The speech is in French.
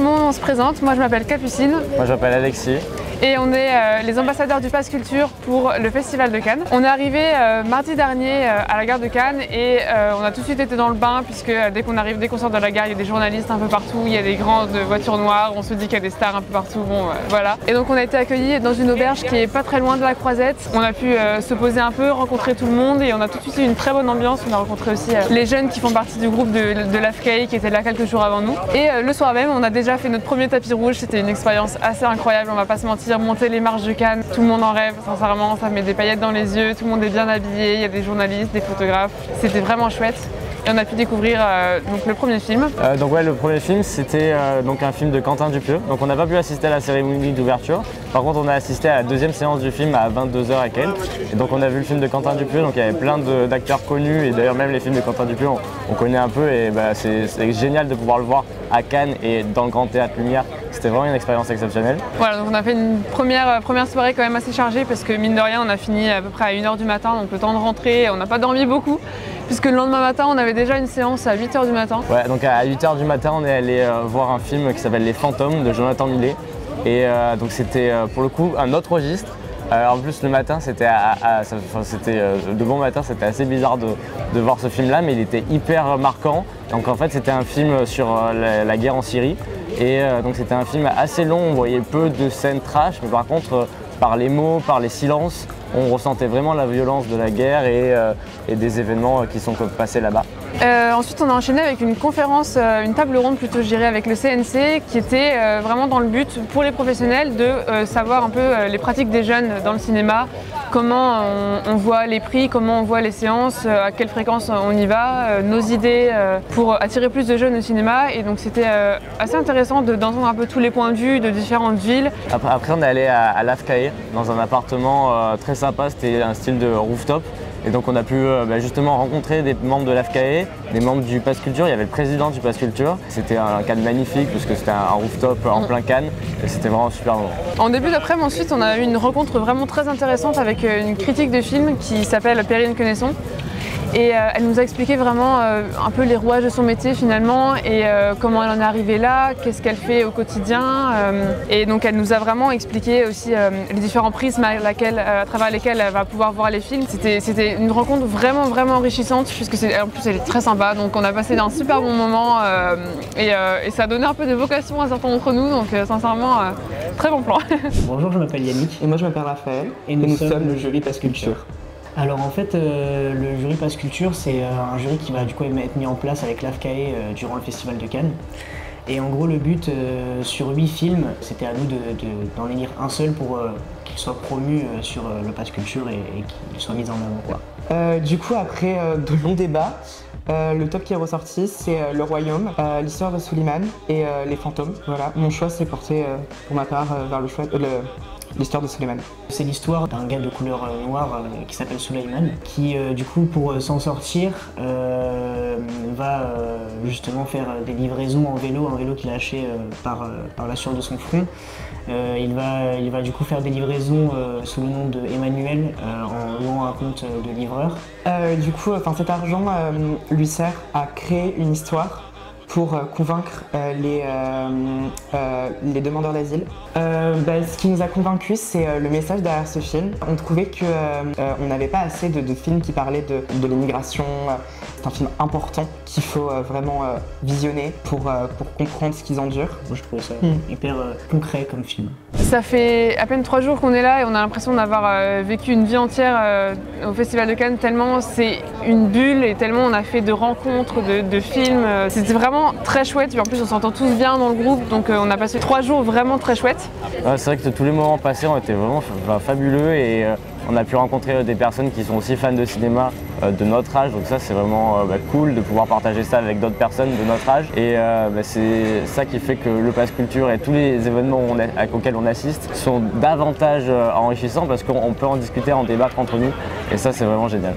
monde, on se présente. Moi je m'appelle Capucine. Moi je m'appelle Alexis. Et on est les ambassadeurs du Pass Culture pour le Festival de Cannes. On est arrivé mardi dernier à la gare de Cannes et on a tout de suite été dans le bain puisque dès qu'on sort de la gare, il y a des journalistes un peu partout, il y a des grandes voitures noires, on se dit qu'il y a des stars un peu partout, bon voilà. Et donc on a été accueillis dans une auberge qui est pas très loin de la Croisette. On a pu se poser un peu, rencontrer tout le monde et on a tout de suite eu une très bonne ambiance. On a rencontré aussi les jeunes qui font partie du groupe de l'AFCAE qui étaient là quelques jours avant nous. Et le soir même, on a déjà fait notre premier tapis rouge, c'était une expérience assez incroyable, on va pas se mentir. Monter les marches de Cannes, tout le monde en rêve, sincèrement, ça met des paillettes dans les yeux, tout le monde est bien habillé, il y a des journalistes, des photographes, c'était vraiment chouette. Et on a pu découvrir donc le premier film. Le premier film c'était donc un film de Quentin Dupieux. Donc on n'a pas pu assister à la cérémonie d'ouverture. Par contre on a assisté à la deuxième séance du film à 22h et quelques. Et donc on a vu le film de Quentin Dupieux, donc il y avait plein d'acteurs connus et d'ailleurs même les films de Quentin Dupieux on connaît un peu et c'est génial de pouvoir le voir à Cannes et dans le Grand Théâtre Lumière. C'était vraiment une expérience exceptionnelle. Voilà, donc on a fait une première soirée quand même assez chargée parce que mine de rien on a fini à peu près à 1h du matin, donc le temps de rentrer, on n'a pas dormi beaucoup. Puisque le lendemain matin, on avait déjà une séance à 8h du matin. Ouais, donc à 8h du matin, on est allé voir un film qui s'appelle Les Fantômes de Jonathan Millet. Et donc c'était pour le coup un autre registre. En plus le matin, c'était de bon matin, c'était assez bizarre de voir ce film-là, mais il était hyper marquant. Donc en fait, c'était un film sur la guerre en Syrie. Et donc c'était un film assez long, on voyait peu de scènes trash, mais par contre, par les mots, par les silences, on ressentait vraiment la violence de la guerre et des événements qui sont passés là-bas. Ensuite, on a enchaîné avec une conférence, une table ronde plutôt, je dirais, avec le CNC, qui était vraiment dans le but pour les professionnels de savoir un peu les pratiques des jeunes dans le cinéma, comment on voit les prix, comment on voit les séances, à quelle fréquence on y va, nos idées pour attirer plus de jeunes au cinéma. Et donc c'était assez intéressant d'entendre un peu tous les points de vue de différentes villes. Après on est allé à l'AFCAE, dans un appartement très sympa, c'était un style de rooftop. Et donc on a pu justement rencontrer des membres de l'AFCAE, des membres du Pass Culture, il y avait le président du Pass Culture. C'était un Cannes magnifique parce que c'était un rooftop en plein Cannes et c'était vraiment super bon. En début d'après-midi ensuite on a eu une rencontre vraiment très intéressante avec une critique de film qui s'appelle Perrine Quenesson. Et elle nous a expliqué vraiment un peu les rouages de son métier finalement et comment elle en est arrivée là, qu'est-ce qu'elle fait au quotidien. Et donc elle nous a vraiment expliqué aussi les différents prismes à travers lesquels elle va pouvoir voir les films. C'était une rencontre vraiment enrichissante puisque en plus elle est très sympa. Donc on a passé un super bon moment et ça a donné un peu de vocation à certains d'entre nous. Donc sincèrement, très bon plan. Bonjour, je m'appelle Yannick. Et moi je m'appelle Raphaël. Et nous sommes le jury Pass Culture. Alors en fait, le jury Pass Culture, c'est un jury qui va du coup être mis en place avec l'AFCAE durant le Festival de Cannes. Et en gros, le but sur 8 films, c'était à nous d'en élire un seul pour qu'il soit promu sur le Pass Culture et qu'il soit mis en avant. Du coup, après de longs débats, le top qui est ressorti, c'est Le Royaume, l'histoire de Suleiman et Les Fantômes. Voilà, mon choix s'est porté pour ma part vers l'histoire de Suleiman. C'est l'histoire d'un gars de couleur noire qui s'appelle Suleiman, qui du coup pour s'en sortir va justement faire des livraisons en vélo, un vélo qu'il a acheté par la sueur de son front. Il va du coup faire des livraisons sous le nom de Emmanuel en louant un compte de livreur. Du coup, cet argent lui sert à créer une histoire pour convaincre les demandeurs d'asile. Ce qui nous a convaincus, c'est le message derrière ce film. On trouvait qu'on n'avait pas assez de films qui parlaient de l'immigration. C'est un film important qu'il faut vraiment visionner pour comprendre ce qu'ils endurent. Moi je trouvais ça hyper concret comme film. Ça fait à peine 3 jours qu'on est là et on a l'impression d'avoir vécu une vie entière au Festival de Cannes, tellement c'est une bulle et tellement on a fait de rencontres, de films. C'était vraiment très chouette et en plus on s'entend tous bien dans le groupe, donc on a passé 3 jours vraiment très chouettes. Ouais, c'est vrai que tous les moments passés ont été vraiment fabuleux et on a pu rencontrer des personnes qui sont aussi fans de cinéma de notre âge, donc ça c'est vraiment cool de pouvoir partager ça avec d'autres personnes de notre âge et c'est ça qui fait que le Pass Culture et tous les événements auxquels on assiste sont davantage enrichissants parce qu'on peut en discuter, en débattre entre nous et ça c'est vraiment génial.